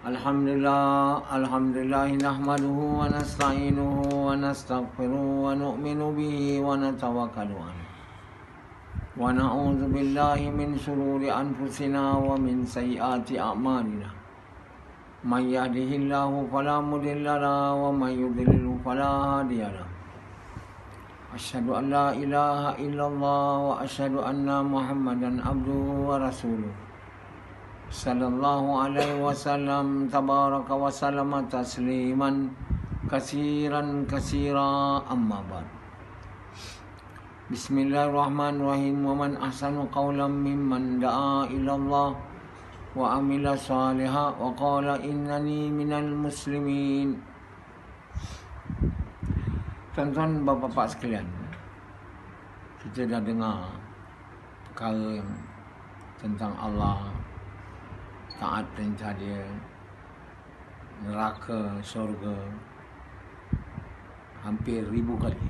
Alhamdulillah nahmaduhu wa nasta'inuhu wa nastaghfiruhu wa nu'minu bihi wa natawakkalu alayh. Wa na'udzu billahi min shururi anfusina wa min sayyiati a'malina. May yahdihillahu fala mudilla lahu wa may yudlil fala hadiya lahu. Asyhadu an la ilaha illallah wa asyhadu anna Muhammadan abduhu wa rasuluh. Sallallahu alaihi wasallam tabaraka wa sallama tasliman kasiran kasira amma ba'd. Bismillahirrahmanirrahim. Wa man ahsanu qawlan mimman da'a ila Allah wa amila salihan wa qala innani minal muslimin. Tuan-tuan, bapa-bapa sekalian, kita dah dengar perkara yang tentang Allah, taat perintah dia, neraka, syurga, hampir 1000 kali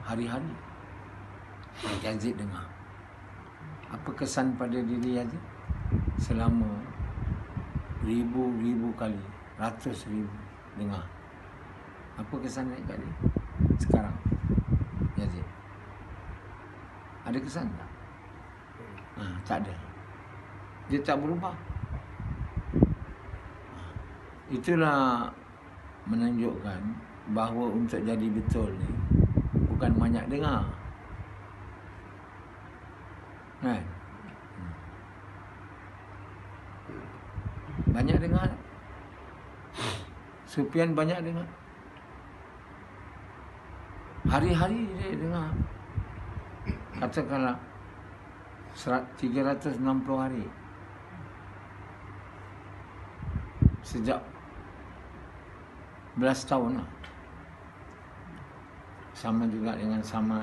hari-hari. Yazid dengar. Apa kesan pada diri Yazid selama 1000 kali, ratus ribu dengar? Apa kesan kat dia sekarang, Yazid? Ada kesan tak? Tak ada. Dia tak berubah. Itulah menunjukkan bahawa untuk jadi betul ni bukan banyak dengar, kan? Banyak dengar. Sufyan banyak dengar. Hari-hari dia dengar. Katakanlah 360 hari. Sejak belas tahun lah. Sama juga dengan sama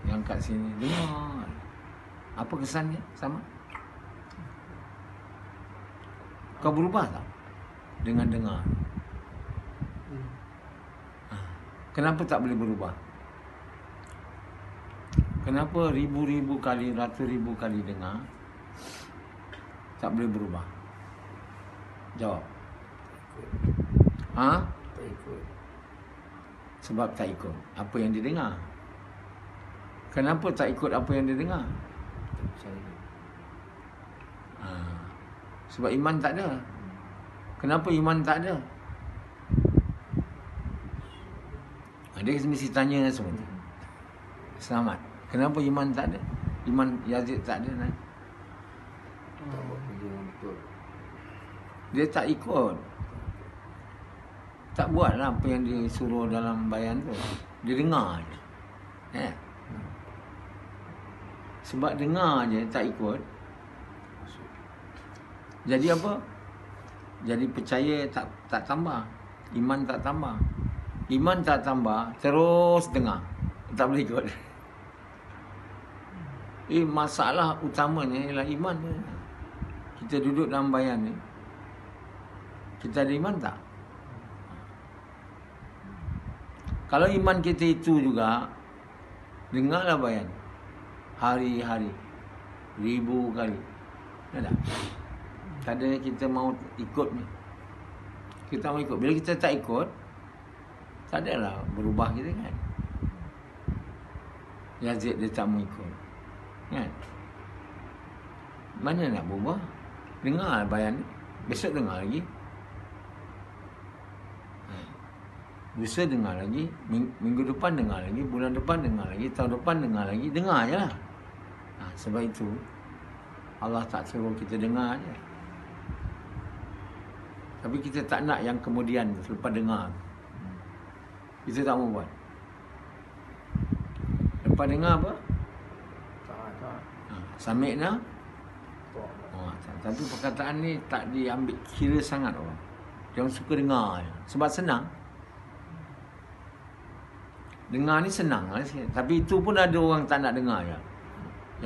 yang kat sini. Dengar. Apa kesannya? Sama. Kau berubah tak dengan dengar? Kenapa tak boleh berubah? Kenapa ribu-ribu kali, ratus-ribu kali dengar tak boleh berubah? Jawab. Tak ikut. Sebab tak ikut apa yang dia dengar. Kenapa tak ikut apa yang dia dengar? Tak percaya. Sebab iman tak ada. Kenapa iman tak ada? Dia mesti tanya semua tu. Selamat. Kenapa iman tak ada? Iman Yazid tak ada. Tak buat kerja yang betul. Dia tak ikut. Tak buatlah apa yang dia suruh dalam bayan tu. Dia dengar je. Sebab dengar je, tak ikut. Jadi apa? Jadi percaya tak tambah. Iman tak tambah. Iman tak tambah, terus dengar. Tak boleh ikut. Masalah utamanya ialah iman. Kita duduk dalam bayan ni, kita ada iman tak? Kalau iman kita itu juga, dengarlah bayan hari-hari, 1000 kali. Ada? Tak ada kita mau ikut ni. Kita mau ikut. Bila kita tak ikut, tak adalah berubah kita, kan? Yazid dia tak mau ikut, kan? Mana nak berubah? Dengar bayan ni. Besok dengar lagi. Lusa dengar lagi. Minggu depan dengar lagi. Bulan depan dengar lagi. Tahun depan dengar lagi. Dengar je lah. Sebab itu Allah tak suruh kita dengar je. Tapi kita tak nak yang kemudian selepas dengar. Kita tak mau buat. Lepas dengar apa? Tak. Sami'na. Tapi perkataan ni tak diambil kira sangat orang. Dia suka dengar je. Sebab senang. Dengar ni senang lah. Tapi itu pun ada orang tak nak dengar je.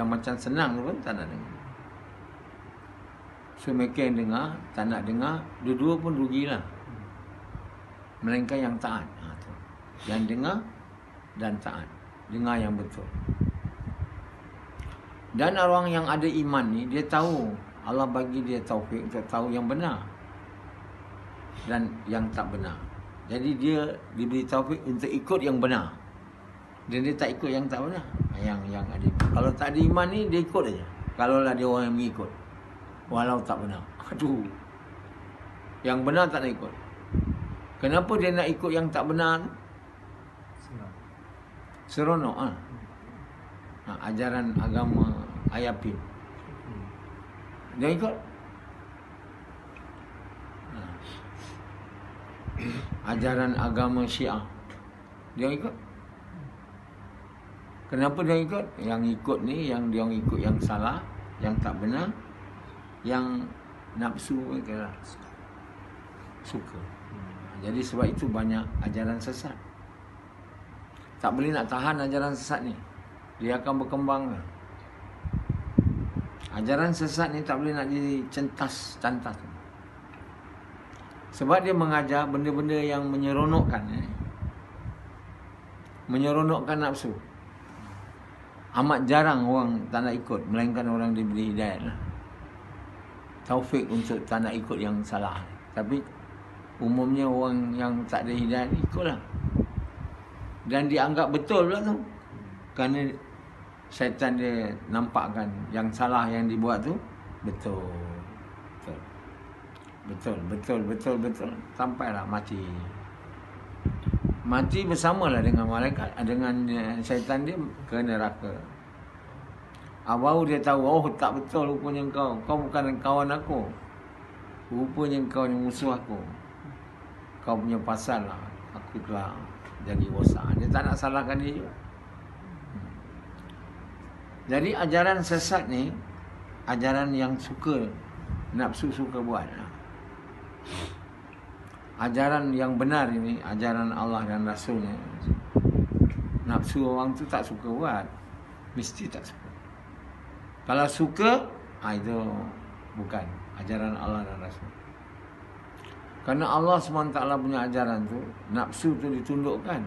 Yang macam senang pun tak nak dengar. So mereka yang dengar, tak nak dengar, dua-dua pun rugilah. Melainkan yang taat. Yang dengar dan taat. Dengar yang betul. Dan orang yang ada iman ni, dia tahu Allah bagi dia taufik untuk tahu yang benar dan yang tak benar. Jadi dia diberi taufik untuk ikut yang benar. Dan dia tak ikut yang tak benar. Yang ada. Kalau tak ada iman ni, dia ikut aja. Kalaulah dia orang yang mengikut, walau tak benar. Aduh. Yang benar tak nak ikut. Kenapa dia nak ikut yang tak benar? Senang. Seronok ajaran agama Ayapin. Dia ikut. Ajaran agama Syiah, dia ikut. Kenapa dia ikut? Yang ikut ni, yang dia ikut yang salah, yang tak benar, yang nafsu mereka lah suka. Jadi sebab itu banyak ajaran sesat. Tak boleh nak tahan ajaran sesat ni, dia akan berkembang. Ajaran sesat ni tak boleh nak dicentas-cantas. Sebab dia mengajar benda-benda yang menyeronokkan, menyeronokkan nafsu. Amat jarang orang tak nak ikut, melainkan orang diberi hidayat lah. Taufik untuk tak nak ikut yang salah. Tapi umumnya orang yang tak ada hidayat ikutlah. Dan dianggap betul pula tu. Kerana syaitan dia nampakkan yang salah yang dibuat tu betul. Betul. Sampailah mati. Mati bersamalah dengan malaikat, dengan syaitan dia ke neraka. Baru dia tahu, oh tak betul rupanya kau. Kau bukan kawan aku. Rupanya kau ni musuh aku. Kau punya pasal lah. Aku telah jadi rosak. Dia tak nak salahkan dia juga. Jadi ajaran sesat ni, ajaran yang suka, nafsu suka buat. Ajaran yang benar ini, ajaran Allah dan Rasulnya, nafsu orang tu tak suka buat. Mesti tak suka. Kalau suka, itu bukan ajaran Allah dan Rasul. Kerana Allah SWT punya ajaran tu, nafsu tu ditundukkan.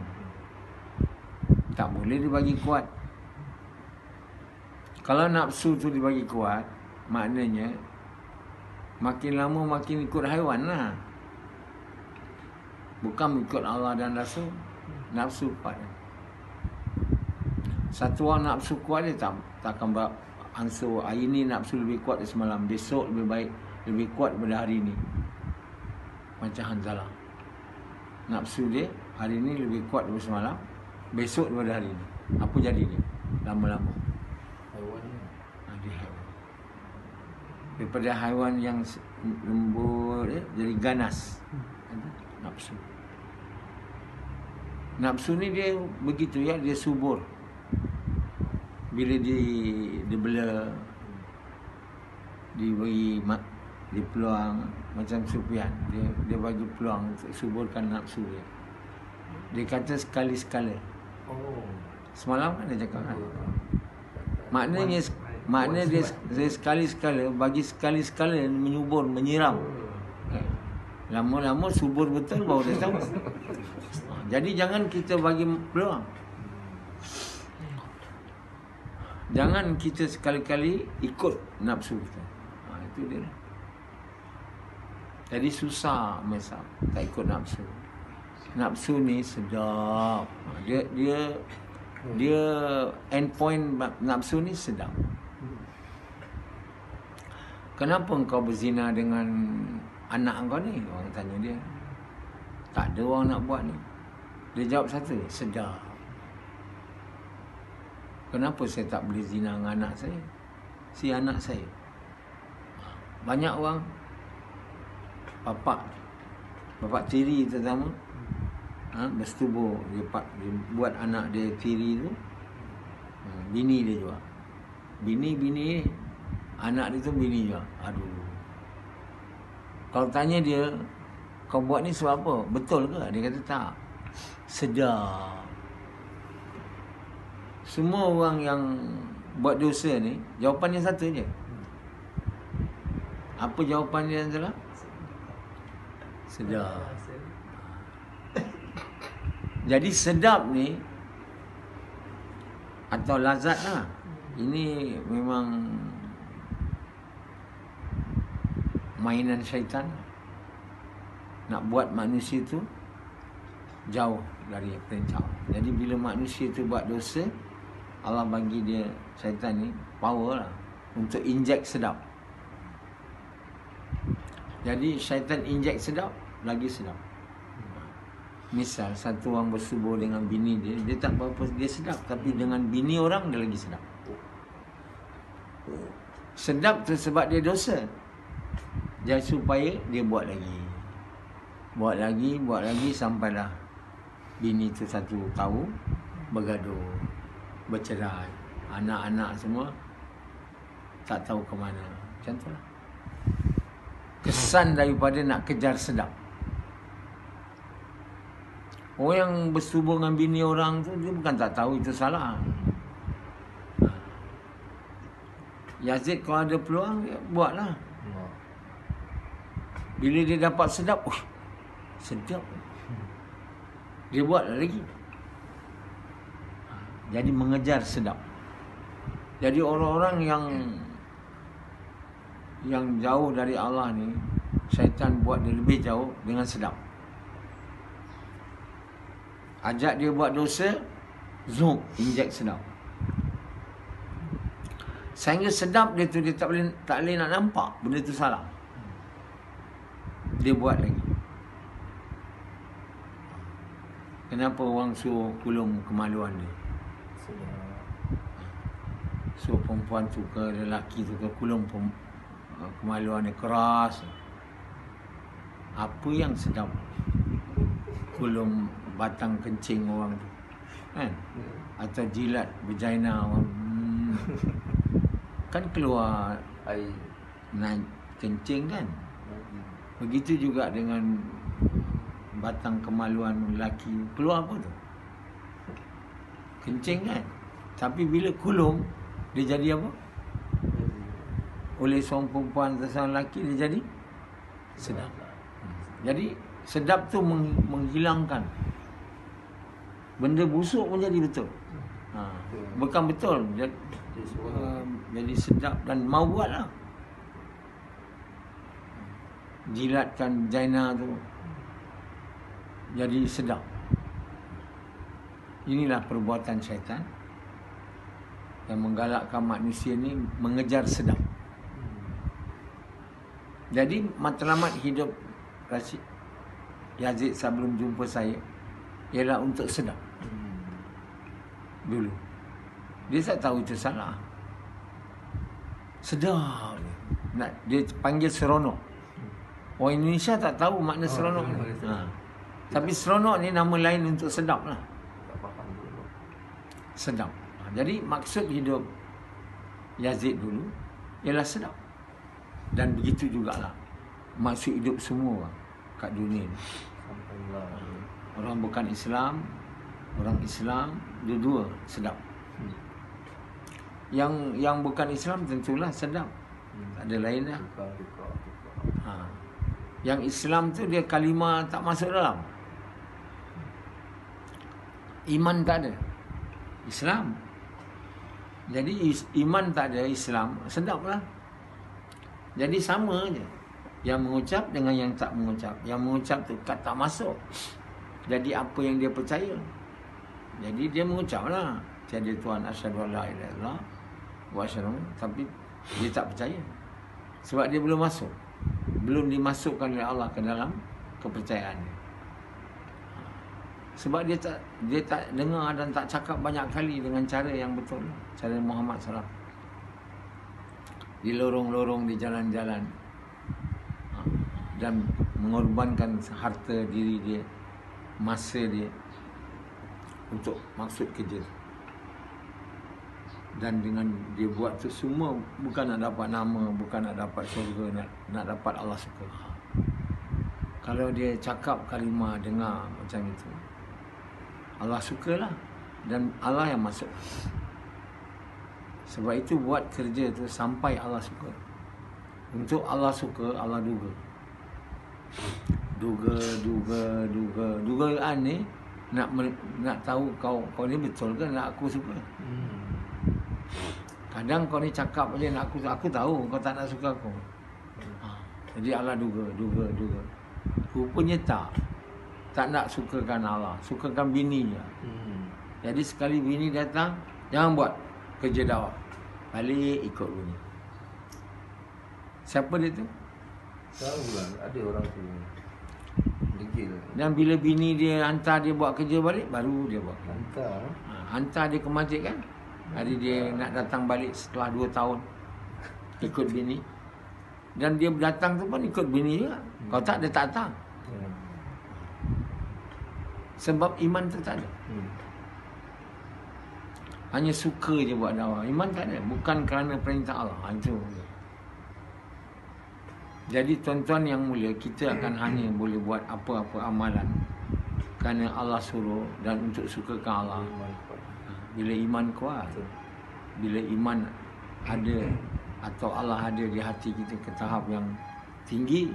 Tak boleh dibagi kuat. Kalau nafsu tu dibagi kuat, maknanya makin lama makin ikut haiwan lah. Bukan ikut Allah dan Rasul. Nafsu kuat. Satu orang nafsu kuat dia takkan ansur hari ni nafsu lebih kuat dari semalam, besok lebih baik, lebih kuat daripada hari ni. Macam Hanzalah, nafsu dia hari ni lebih kuat daripada semalam, besok daripada hari ni. Apa jadi dia? Lama-lama dia haiwan. Daripada haiwan yang lembut jadi ganas. Nafsu. Nafsu ni dia begitu ya, dia subur. Bila dibela, diberi peluang, macam Sufyan, dia bagi peluang untuk suburkan nafsu dia. Dia kata sekali-sekala. Semalam kan dia cakap kan. Maknanya dia sekali-sekala, bagi sekali-sekala menyubur, menyiram. Lama-lama subur betul baru dia tahu. Jadi jangan kita bagi peluang. Jangan kita sekali-kali ikut nafsu kita. Itu dia. Jadi susah mesam tak ikut nafsu. Nafsu ni sedap. Dia end point nafsu ni sedap. Kenapa engkau berzina dengan anak engkau ni? Orang tanya dia. Tak ada orang nak buat ni. Dia jawab satu, sedap. Kenapa saya tak boleh zina dengan anak saya? Si anak saya. Banyak orang, bapak tiri terutama, bersetubuh dia buat anak dia tiri tu, bini dia juga. Bini anak dia tu bini juga. Aduh. Kalau tanya dia, kau buat ni sebab apa? Betul ke? Dia kata tak. Sedap. Semua orang yang buat dosa ni, jawapannya satu je. Apa jawapan dia adalah? Sedap. Jadi sedap ni, atau lazat lah, ini memang mainan syaitan. Nak buat manusia tu jauh dari perintah. Jadi bila manusia tu buat dosa, Allah bagi dia, syaitan ni, power lah untuk injek sedap. Jadi syaitan injek sedap, lagi sedap. Misal satu orang bersubuh dengan bini dia, dia tak berapa dia sedap, tapi dengan bini orang dia lagi sedap. Sedap tu sebab dia dosa. Jadi supaya dia buat lagi sampailah bini tu satu tahu, bergaduh, bercerai, anak-anak semua tak tahu ke mana. Macam tu lah. Kesan daripada nak kejar sedap. Orang yang bersetubuh dengan bini orang tu, dia bukan tak tahu itu salah. Yazid kalau ada peluang, dia buatlah. Bila dia dapat sedap, sedap. Dia buat lagi. Jadi mengejar sedap. Jadi orang-orang yang jauh dari Allah ni, syaitan buat dia lebih jauh dengan sedap. Ajak dia buat dosa, zoom, injek sedap. Sehingga sedap dia tu dia tak boleh nak nampak benda tu salah. Dia buat lagi. Kenapa orang suruh kulung kemaluan dia? Suruh perempuan tu ke lelaki tu ke kulung kemaluan dia keras. Apa yang sedap? Kulung batang kencing orang tu, kan? Atau jilat vagina orang, kan keluar air kencing kan? Begitu juga dengan batang kemaluan lelaki, keluar apa tu? Kencing kan? Tapi bila kulung, dia jadi apa? Oleh seorang perempuan atau seorang lelaki, dia jadi sedap. Jadi sedap tu menghilangkan benda busuk menjadi betul. Bukan betul, jadi sedap dan mau buatlah. Jilatkan vagina tu jadi sedap. Inilah perbuatan syaitan yang menggalakkan manusia ni mengejar sedap. Jadi matlamat hidup Yazid sebelum jumpa saya ialah untuk sedap. Dulu dia tak tahu itu salah. Sedap dia panggil seronok. Orang Indonesia tak tahu makna seronok ni. Tapi seronok ni nama lain untuk sedap lah. Sedap. Jadi maksud hidup Yazid dulu ialah sedap. Dan begitu jugalah maksud hidup semua orang kat dunia ni. Orang bukan Islam, orang Islam, dua-dua sedap. Yang bukan Islam tentulah sedap. Tak ada lain dah. Yang Islam tu dia kalimah tak masuk dalam. Iman tak ada. Islam. Jadi iman tak ada, Islam sedaplah. Jadi sama je. Yang mengucap dengan yang tak mengucap. Yang mengucap tu tak masuk. Jadi apa yang dia percaya. Jadi dia mengucaplah tiada Tuhan, asyhadu alla ilaha illallah wa asyhadu, tapi dia tak percaya. Sebab dia belum masuk. Belum dimasukkan oleh Allah ke dalam kepercayaan dia. Sebab dia tak dengar dan tak cakap banyak kali dengan cara yang betul. Cara Muhammad SAW. Di lorong-lorong, di jalan-jalan. Dan mengorbankan harta diri dia, masa dia untuk maksud kerja. Dan dengan dia buat tu semua bukan nak dapat nama, bukan nak dapat syurga, nak dapat Allah suka. Kalau dia cakap kalimah, dengar macam itu, Allah sukalah dan Allah yang masuk. Sebab itu buat kerja tu sampai Allah suka. Untuk Allah suka, Allah duga. Dugaan ni nak tahu kau ni betul ke nak aku suka. Kadang kau ni cakap je nak aku tahu kau tak nak suka aku. Jadi Allah duga. Rupanya tak nak sukakan Allah, sukakan bininya. Jadi sekali bini datang, jangan buat kerja dakwah, balik ikut bini. Siapa dia tu? Tahu lah, ada orang tu degil. Dan bila bini dia hantar dia buat kerja balik, baru dia buat kerja. Hantar. Hantar dia ke masjid kan. Hari dia nak datang balik setelah 2 tahun ikut bini. Dan dia datang tu pun ikut bini juga. Kalau tak, dia tak datang. Sebab iman tu tak ada. Hanya suka je buat dakwah. Iman tak ada. Bukan kerana perintah Allah. Itu. Jadi tuan-tuan yang mulia, kita akan hanya boleh buat apa-apa amalan kerana Allah suruh dan untuk sukakan Allah. Bila iman kuat, bila iman ada atau Allah ada di hati kita ke tahap yang tinggi,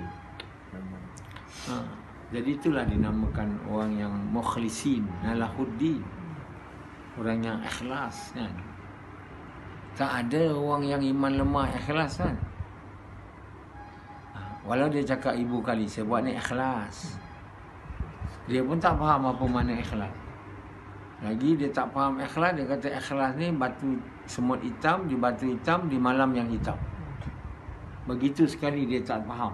jadi itulah dinamakan orang yang mukhlisin lahuddin, orang yang ikhlas kan. Tak ada orang yang iman lemah ikhlas kan. Walau dia cakap 1000 kali saya buat ni ikhlas, dia pun tak faham apa makna ikhlas. Lagi dia tak faham ikhlas, dia kata ikhlas ni batu semut hitam di batu hitam di malam yang hitam. Begitu sekali dia tak faham.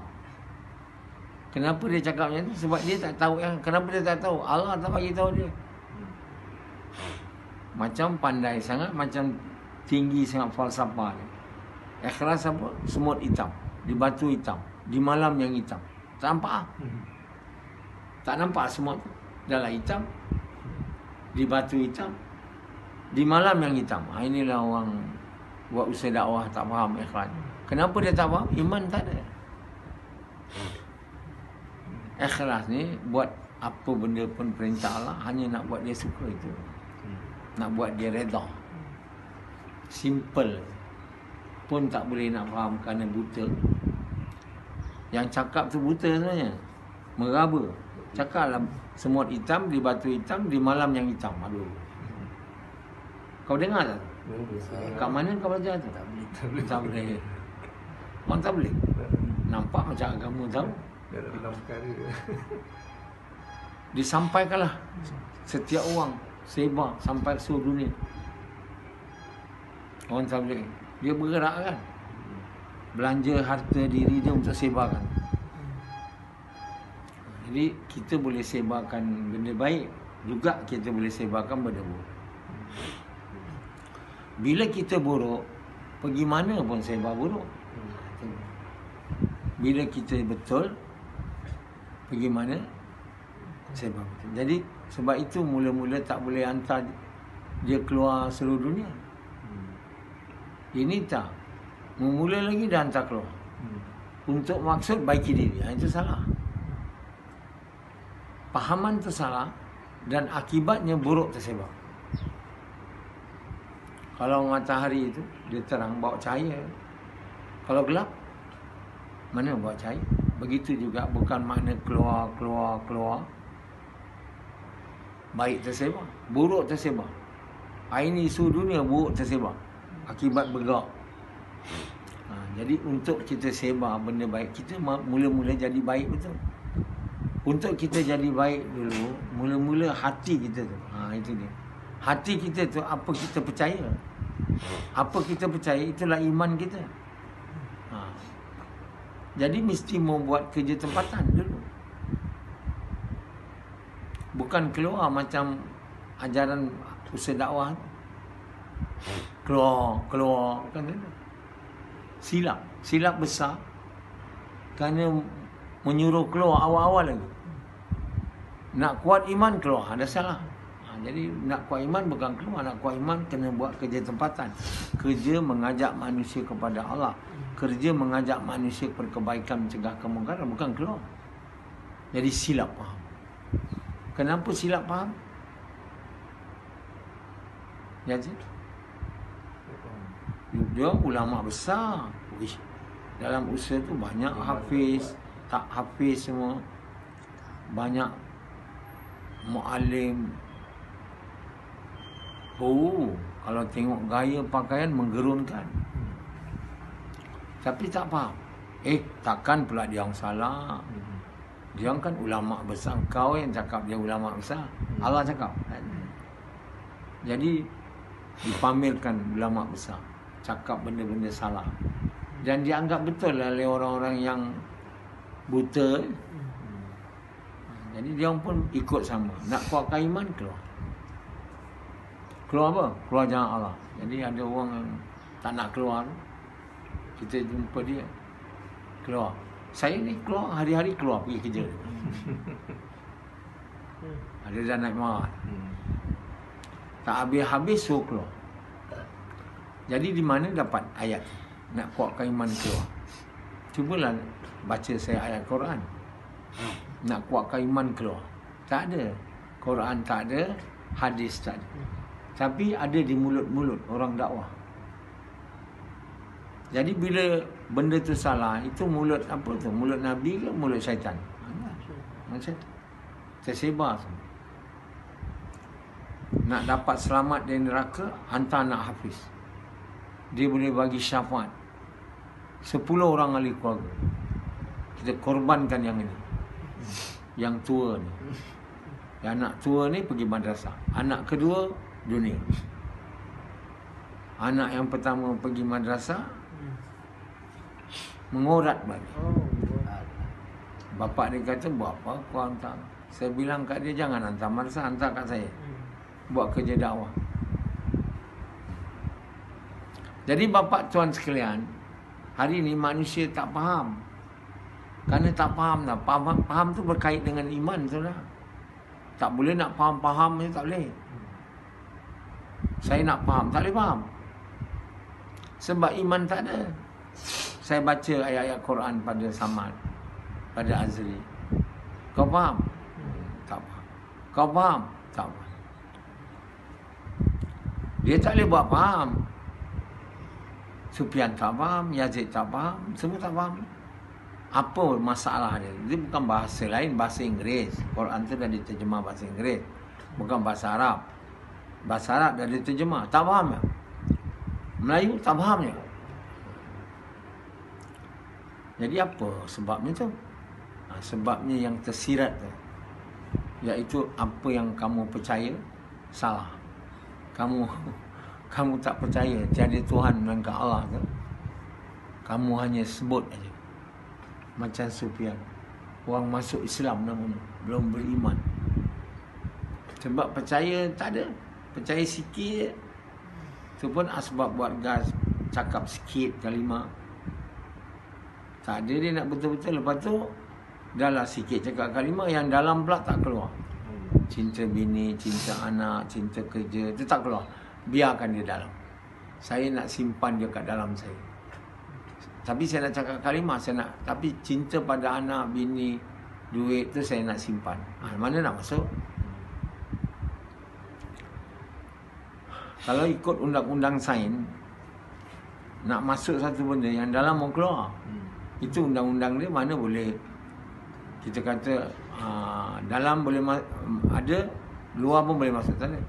Kenapa dia cakap macam tu? Sebab dia tak tahu. Kenapa dia tak tahu? Allah tak bagi tahu dia. Macam pandai sangat, macam tinggi sangat falsafah dia. Ikhlas apa? Semut hitam di batu hitam di malam yang hitam. Tak nampak? Tak nampak semut tu. Dalam hitam, di batu hitam, di malam yang hitam. Inilah orang buat usaha dakwah tak faham ikhlas. Kenapa dia tak faham? Iman tak ada. Ikhlas ni buat apa benda pun perintah Allah, hanya nak buat dia suka itu. Nak buat dia redha. Simple. Pun tak boleh nak faham kerana buta. Yang cakap tu buta sebenarnya. Meraba. Cakaplah semut hitam di batu hitam di malam yang hitam. Aduh. Kau dengar tak? Kat mana kau belajar tu? Tak boleh. Orang tak boleh. Nampak macam agama tahu. Dalam perkara. Disampaikanlah setiap orang sebar sampai seluruh dunia. Orang tak boleh. Dia bergerak kan. Belanja harta diri dia untuk sebarkan. Jadi kita boleh sebarkan benda baik, juga kita boleh sebarkan benda buruk. Bila kita buruk, pergi mana pun sebar buruk. Bila kita betul, pergi mana sebar betul. Jadi sebab itu mula-mula tak boleh hantar dia keluar seluruh dunia. Ini tak. Memula lagi dah hantar keluar. Untuk maksud baiki diri. Itu salah. Pahaman tu salah dan akibatnya buruk tersebar. Kalau matahari itu dia terang bawa cahaya. Kalau gelap mana bawa cahaya? Begitu juga bukan makna keluar baik tersebar, buruk tersebar. Ini isu dunia buruk tersebar. Akibat bergerak. Jadi untuk kita sebar benda baik, kita mula-mula jadi baik betul. Untuk kita jadi baik dulu, mula-mula hati kita tu. Itu dia. Hati kita tu apa kita percaya. Apa kita percaya itulah iman kita. Jadi mesti membuat kerja tempatan dulu. Bukan keluar macam ajaran usaha dakwah. Keluar bukan itu. Silap besar kerana menyuruh keluar awal-awal lagi. Nak kuat iman keluar, ada salah. Jadi nak kuat iman bukan keluar, nak kuat iman kena buat kerja tempatan. Kerja mengajak manusia kepada Allah. Kerja mengajak manusia berkebaikan, mencegah kemungkaran, bukan keluar. Jadi silap faham. Kenapa silap faham? Jadi dia ulama besar. Dalam usaha tu banyak hafiz, tak hafiz semua. Banyak muallim. Kalau tengok gaya pakaian menggerunkan. Tapi tak faham. takkan pula dia yang salah. Dia kan ulama besar. Kau yang cakap dia ulama besar. Allah cakap. Jadi dipamerkan ulama besar, cakap benda-benda salah. Dan dianggap betul oleh orang-orang yang buta. Jadi dia pun ikut sama. Nak kuatkan iman, keluar. Keluar apa? Keluar jalan Allah. Jadi ada orang yang tak nak keluar. Kita jumpa dia, keluar. Saya ni keluar, hari-hari keluar pergi kerja. Ada dah naik marah. Tak habis-habis suruh keluar. Jadi di mana dapat ayat nak kuatkan iman keluar? Cubalah baca saya ayat Quran. Nak kuatkan iman keluar. Tak ada. Quran tak ada, hadis tak ada. Tapi ada di mulut-mulut orang dakwah. Jadi bila benda tu salah, itu mulut apa tu? Mulut Nabi ke mulut syaitan? Macam tersebar semua. Nak dapat selamat dari neraka, hantar anak hafiz. Dia boleh bagi syafaat 10 orang ahli keluarga. Kita korbankan yang ini, yang tua ni. Yang anak tua ni pergi madrasah. Anak kedua dunia. Anak yang pertama pergi madrasah, mengorat balik. Bapak dia kata, buat apa kau hantar? Saya bilang kat dia, jangan hantar madrasah, hantar kat saya. Buat kerja dakwah. Jadi bapa tuan sekalian, hari ini manusia tak faham. Kerana tak faham dah. Faham tu berkait dengan iman tu lah. Tak boleh nak faham-faham je, tak boleh. Saya nak faham, tak boleh faham. Sebab iman tak ada. Saya baca ayat-ayat Quran pada Samad, pada Azri. Kau faham? Tak faham. Kau faham? Tak faham. Dia tak boleh buat faham. Sufyan tak faham, Yazid tak faham, semua tak faham. Apa masalah dia? Dia bukan bahasa lain, bahasa Inggeris. Quran tu dah diterjemah bahasa Inggeris, bukan bahasa Arab. Bahasa Arab dah diterjemah, tak faham ya? Melayu tak faham ya? Jadi apa sebabnya tu? Sebabnya yang tersirat tu, iaitu apa yang kamu percaya salah. Kamu tak percaya tiada Tuhan melainkan Allah tu. Kamu hanya sebut aja. Macam Sufyan, orang masuk Islam namun belum beriman. Sebab percaya tak ada. Percaya sikit. Itu pun asbab buat gas, cakap sikit kalimah. Tak ada, dia nak betul-betul. Lepas tu dah lah sikit cakap kalimah, yang dalam pula tak keluar. Cinta bini, cinta anak, cinta kerja, itu tak keluar. Biarkan dia dalam. Saya nak simpan dia kat dalam saya. Tapi saya nak cakap kalimah, saya nak. Tapi cinta pada anak, bini, duit tu saya nak simpan. Mana nak masuk? Kalau ikut undang-undang sains, nak masuk satu benda yang dalam mau keluar. Itu undang-undang dia, mana boleh kita kata dalam boleh ada, luar pun boleh masuk, tak ada.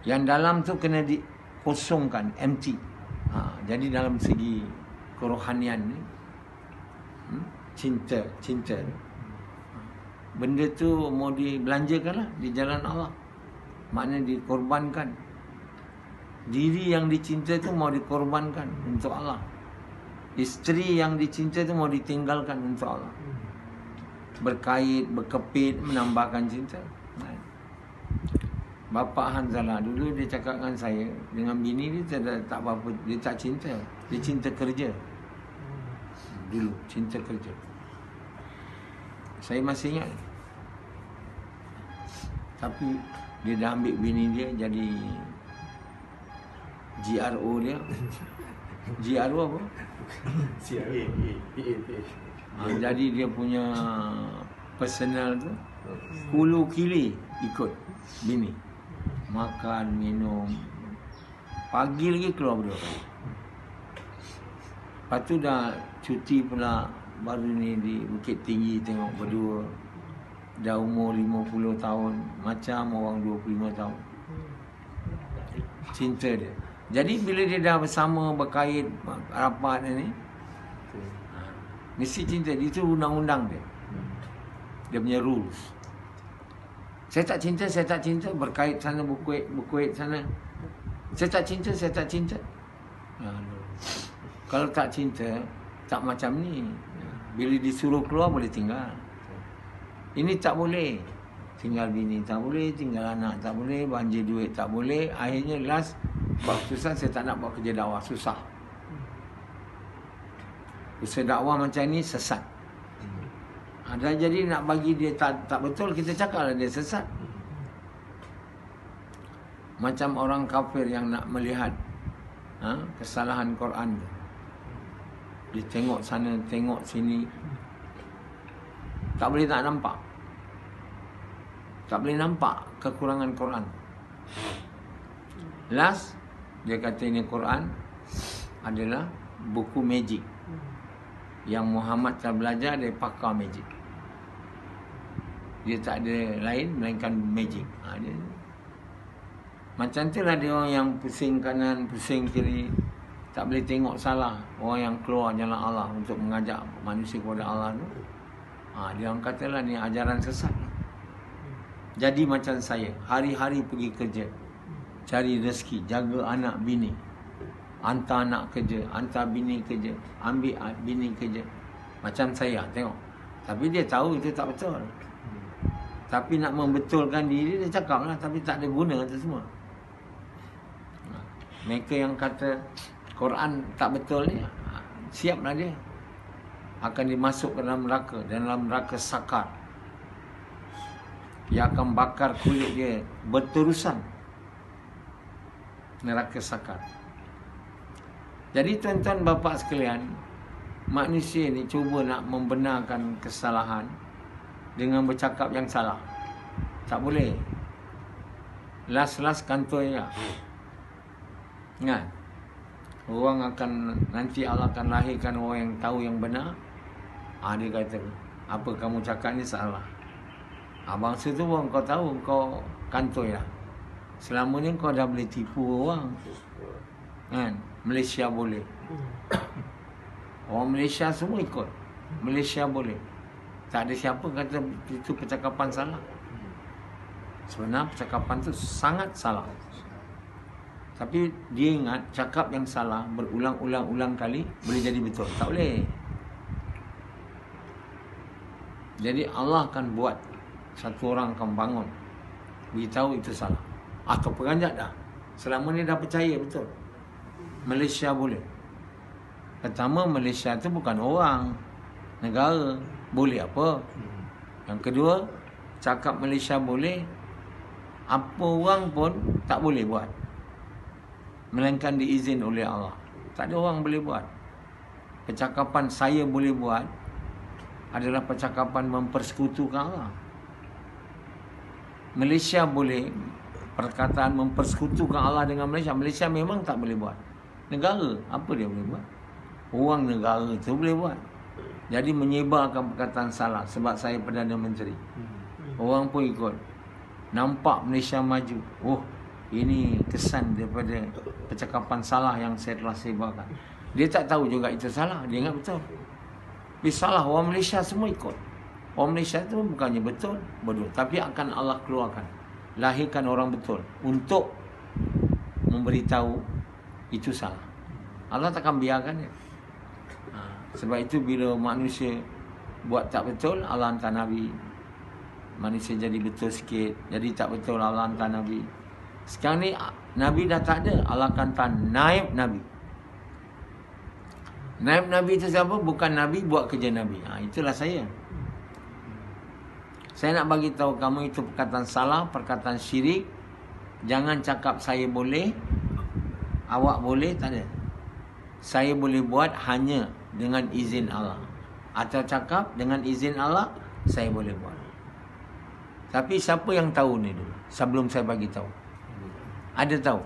Yang dalam tu kena dikosongkan, empty. Jadi dalam segi kerohanian ni, cinta, benda tu mau dibelanjakan lah di jalan Allah. Maknanya dikorbankan. Diri yang dicinta tu mau dikorbankan untuk Allah. Isteri yang dicinta tu mau ditinggalkan untuk Allah. Berkait, berkepit, menambahkan cinta. Bapa Hanzalah dulu dia cakap dengan saya, dengan bini dia tak apa-apa, dia tak cinta. Dia cinta kerja. Dulu cinta kerja. Saya masih ingat. Tapi dia dah ambil bini dia jadi GRO dia. GRO apa? Jadi dia punya personal tu hulu kili ikut bini. Makan, minum. Pagi lagi keluar berdua. Lepas tu dah cuti pula, baru ni di Bukit Tinggi tengok berdua. Dah umur 50 tahun, macam orang 25 tahun. Cinta dia. Jadi bila dia dah bersama, berkait, rapat ni, mesti cinta. Itu undang-undang dia. Dia punya rules. Saya tak cinta, berkait sana, berkuait sana. Saya tak cinta. Kalau tak cinta, tak macam ni. Bila disuruh keluar, boleh tinggal. Ini tak boleh. Tinggal bini tak boleh, tinggal anak tak boleh, banjir duit tak boleh. Akhirnya last, buat susah, saya tak nak buat kerja dakwah, susah. Usaha dakwah macam ni, sesat. Dan jadi nak bagi dia tak betul, kita cakap lah dia sesat. Macam orang kafir yang nak melihat kesalahan Quran tu. Dia tengok sana, tengok sini. Tak boleh tak nampak. Tak boleh nampak kekurangan Quran. Last, dia kata ini Quran adalah buku magic. Yang Muhammad telah belajar dari pakar magic. Dia tak ada lain melainkan magic. Macam tu lah dia orang yang pusing kanan, pusing kiri, tak boleh tengok salah. Orang yang keluar jalan Allah untuk mengajak manusia kepada Allah tu, dia orang katalah ni ajaran sesat. Jadi macam saya, hari-hari pergi kerja, cari rezeki, jaga anak bini, hantar anak kerja, hantar bini kerja, ambil bini kerja. Macam saya, tengok. Tapi dia tahu itu tak betul. Tapi nak membetulkan diri, dia cakap lah. Tapi tak ada guna itu semua. Mereka yang kata Quran tak betul ni, siaplah dia. Akan dimasuk ke dalam neraka sakar. Yang akan bakar kulit dia berterusan. Neraka sakar. Jadi tuan-tuan bapa sekalian, manusia ni cuba nak membenarkan kesalahan dengan bercakap yang salah. Tak boleh. Last kantoi lah. Kan? Orang akan, nanti Allah akan lahirkan orang yang tahu yang benar. Dia kata, apa kamu cakap ni salah. Bangsa tu orang kau tahu, kau kantoi lah. Selama ni kau dah boleh tipu orang. Kan? Malaysia boleh. Orang Malaysia semua ikut. Malaysia boleh. Tak ada siapa kata itu percakapan salah. Sebenarnya percakapan tu sangat salah. Tapi dia ingat cakap yang salah berulang-ulang kali boleh jadi betul. Tak boleh. Jadi Allah akan buat, satu orang akan bangun, beritahu itu salah. Atau peranjat dah. Selama ni dah percaya betul. Malaysia boleh. Pertama, Malaysia tu bukan orang, negara. Boleh apa? Yang kedua, cakap Malaysia boleh, apa orang pun tak boleh buat, melainkan diizin oleh Allah. Tak ada orang boleh buat. Percakapan saya boleh buat adalah percakapan mempersekutukan Allah. Malaysia boleh, perkataan mempersekutukan Allah dengan Malaysia. Malaysia memang tak boleh buat. Negara, apa dia boleh buat? Orang negara tu boleh buat. Jadi menyebarkan perkataan salah. Sebab saya Perdana Menteri, orang pun ikut. Nampak Malaysia maju. Ini kesan daripada percakapan salah yang saya telah sebarkan. Dia tak tahu juga itu salah. Dia ingat betul. Tapi salah, orang Malaysia semua ikut. Orang Malaysia itu bukannya betul, bodoh. Tapi akan Allah keluarkan, lahirkan orang betul untuk memberitahu itu salah. Allah takkan biarkan dia. Sebab itu bila manusia buat tak betul, Allah hantar Nabi. Manusia jadi betul sikit, jadi tak betul, Allah hantar Nabi. Sekarang ni Nabi dah tak ada, Allah akan hantar naib Nabi. Naib Nabi itu siapa? Bukan Nabi buat kerja Nabi. Itulah saya. Saya nak bagi tahu kamu itu perkataan salah, perkataan syirik. Jangan cakap saya boleh, awak boleh, tak ada. Saya boleh buat hanya dengan izin Allah. Atau cakap dengan izin Allah, saya boleh buat. Tapi siapa yang tahu ni dulu? Sebelum saya bagi tahu. Ada tahu?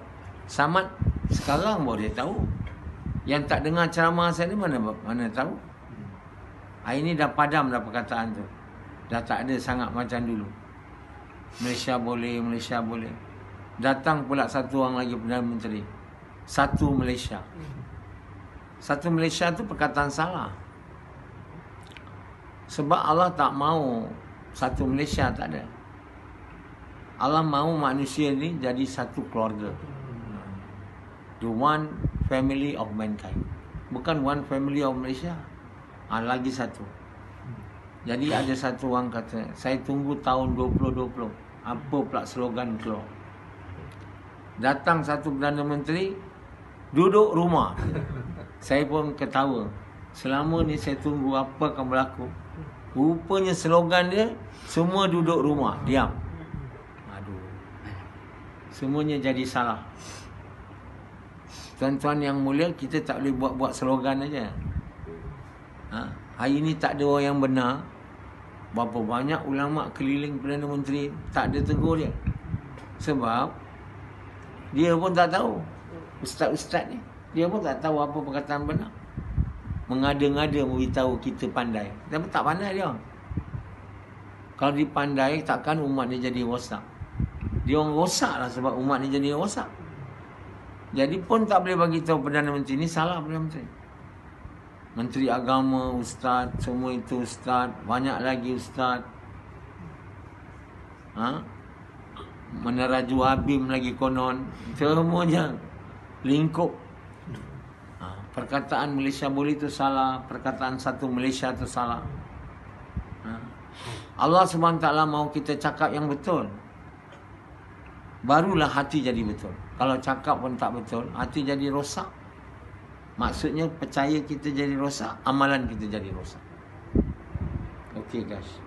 Samad sekarang baru dia tahu. Yang tak dengar ceramah saya ni mana tahu? Ini dah padam dah perkataan tu. Dah tak ada sangat macam dulu. Malaysia boleh, Malaysia boleh. Datang pula satu orang lagi Perdana Menteri. satu Malaysia. Satu Malaysia tu perkataan salah. Sebab Allah tak mau satu Malaysia, tak ada. Allah mahu manusia ni jadi satu keluarga. The one family of mankind. Bukan one family of Malaysia. Lagi satu. Jadi ada satu orang kata, saya tunggu tahun 2020. Apa pula slogan keluar? Datang satu Perdana Menteri, duduk rumah. Saya pun ketawa. Selama ni saya tunggu apa akan berlaku. Rupanya slogan dia, semua duduk rumah, diam. Aduh. Semuanya jadi salah. Tuan-tuan yang mulia, kita tak boleh buat-buat slogan aja. Hari ni tak ada orang yang benar. Berapa banyak ulama keliling Perdana Menteri tak ada tegur dia. Sebab dia pun tak tahu. Ustaz-ustaz ni, dia pun tak tahu apa perkataan benar. Mengada-ngada memberitahu kita pandai. Tapi tak pandai dia. Kalau dia pandai, takkan umat ni jadi rosak. Dia orang rosak lah sebab umat ni jadi rosak. Jadi pun tak boleh bagi tahu Perdana Menteri ni salah Perdana Menteri. Menteri Agama, Ustaz, semua itu Ustaz. Banyak lagi Ustaz. Meneraju Habib lagi konon. Semuanya lingkup. Perkataan Malaysia boleh itu salah. Perkataan satu Malaysia itu salah. Allah SWT mahu kita cakap yang betul. Barulah hati jadi betul. Kalau cakap pun tak betul, hati jadi rosak. Maksudnya percaya kita jadi rosak, amalan kita jadi rosak. Okey guys.